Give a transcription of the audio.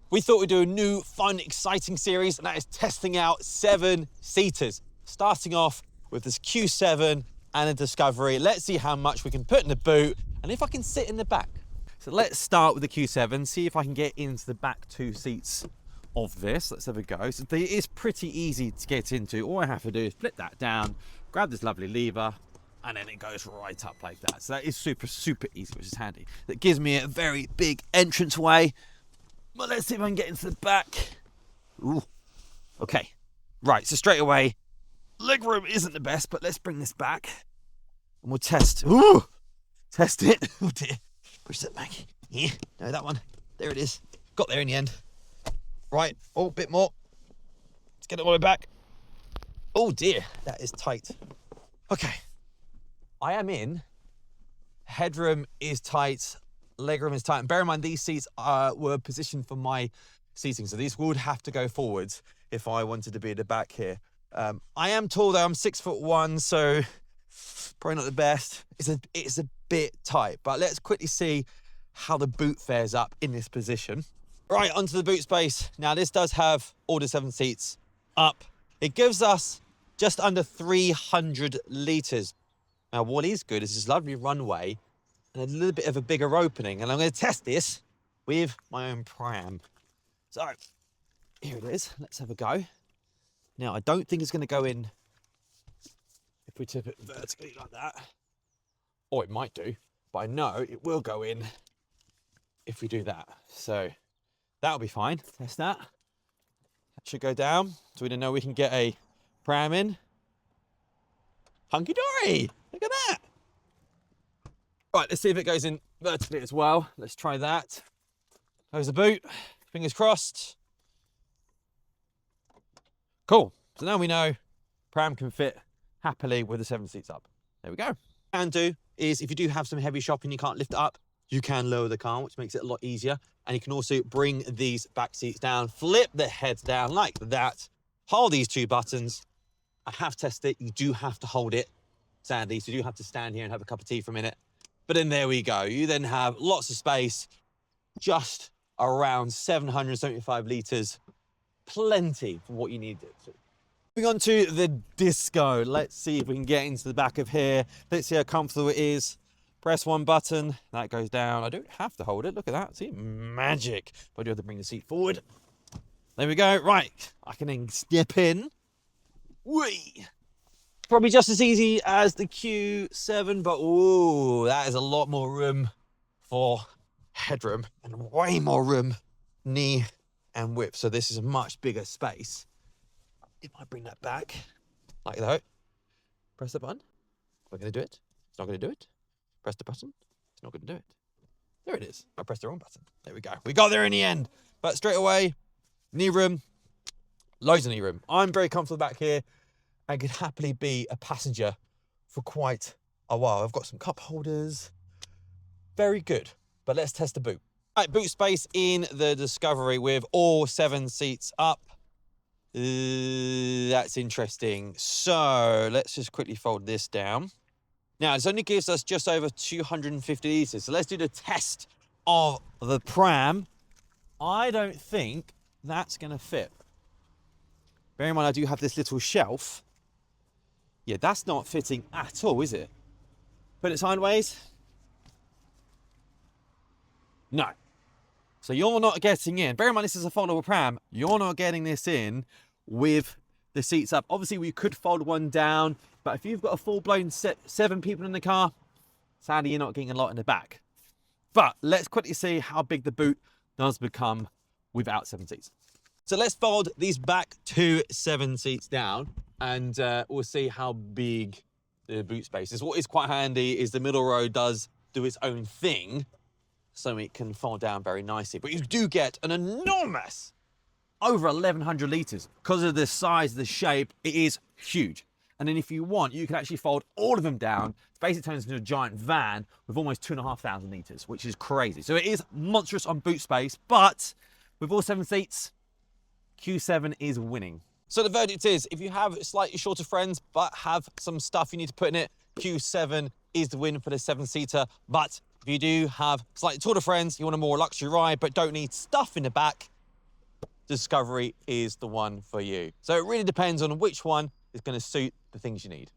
we thought we'd do a new, fun, exciting series, and that is testing out 7-seaters. Starting off with this Q7 and a Discovery. Let's see how much we can put in the boot, and if I can sit in the back. So let's start with the Q7, see if I can get into the back 2 seats of this. Let's have a go. So it is pretty easy to get into. All I have to do is flip that down, grab this lovely lever, and then it goes right up like that. So that is super, super easy, which is handy. That gives me a very big entranceway. But let's see if I can get into the back. Ooh, okay. Right, so straight away, legroom isn't the best, but let's bring this back. And we'll test. Ooh, test it. Oh dear. Push that back. Yeah, no, that one. There it is. Got there in the end. Right, oh, a bit more. Let's get it all the way back. Oh dear, that is tight. Okay. I am in. Headroom is tight. Legroom is tight. And bear in mind, these seats were positioned for my seating. So these would have to go forwards if I wanted to be at the back here. I am tall though. I'm 6'1", so probably not the best. It's a bit tight, but let's quickly see how the boot fares up in this position. Right, onto the boot space. Now this does have all the 7 seats up. It gives us just under 300 litres. Now what is good is this lovely runway and a little bit of a bigger opening. And I'm going to test this with my own pram. So here it is. Let's have a go. Now I don't think it's going to go in if we tip it vertically like that. Or it might do, but I know it will go in if we do that. So that'll be fine. Test that. That should go down. So we don't know we can get a pram in. Hunky dory. Look at that. Right, let's see if it goes in vertically as well. Let's try that. Close the boot. Fingers crossed. Cool. So now we know pram can fit happily with the 7 seats up. There we go. Can do is if you do have some heavy shopping you can't lift it up, you can lower the car, which makes it a lot easier. And you can also bring these back seats down, flip the heads down like that, hold these 2 buttons. I have tested it. You do have to hold it, sadly. So you do have to stand here and have a cup of tea for a minute. But then there we go. You then have lots of space, just around 775 litres. Plenty for what you need it to. Moving on to the Disco. Let's see if we can get into the back of here. Let's see how comfortable it is. Press 1 button, that goes down. I don't have to hold it. Look at that. See, magic. But I do have to bring the seat forward. There we go. Right, I can then step in. Whee! Probably just as easy as the Q7, but ooh, that is a lot more room for headroom and way more room, knee and width. So this is a much bigger space. If I bring that back like that, press the button. We're going to do it. It's not going to do it. Press the button. It's not going to do it. There it is. I pressed the wrong button. There we go. We got there in the end. But straight away, knee room, loads of knee room. I'm very comfortable back here. I could happily be a passenger for quite a while. I've got some cup holders. Very good. But let's test the boot. Right, boot space in the Discovery with all 7 seats up. That's interesting. So let's just quickly fold this down. Now, this only gives us just over 250 litres. So let's do the test of the pram. I don't think that's going to fit. Bear in mind, I do have this little shelf. Yeah, that's not fitting at all, is it? Put it sideways. No. So you're not getting in. Bear in mind, this is a foldable pram. You're not getting this in with the seats up. Obviously, we could fold one down, but if you've got a full-blown 7 people in the car, sadly, you're not getting a lot in the back. But let's quickly see how big the boot does become without 7 seats. So let's fold these back 2 7 seats down, and we'll see how big the boot space is. What is quite handy is the middle row does do its own thing, so it can fold down very nicely. But you do get an enormous, over 1,100 litres. Because of the size, the shape, it is huge. And then if you want, you can actually fold all of them down. It basically turns into a giant van with almost 2,500 litres, which is crazy. So it is monstrous on boot space, but with all 7 seats, Q7 is winning. So the verdict is, if you have slightly shorter friends, but have some stuff you need to put in it, Q7 is the win for the 7-seater. But if you do have slightly taller friends, you want a more luxury ride, but don't need stuff in the back, Discovery is the one for you. So it really depends on which one is going to suit the things you need.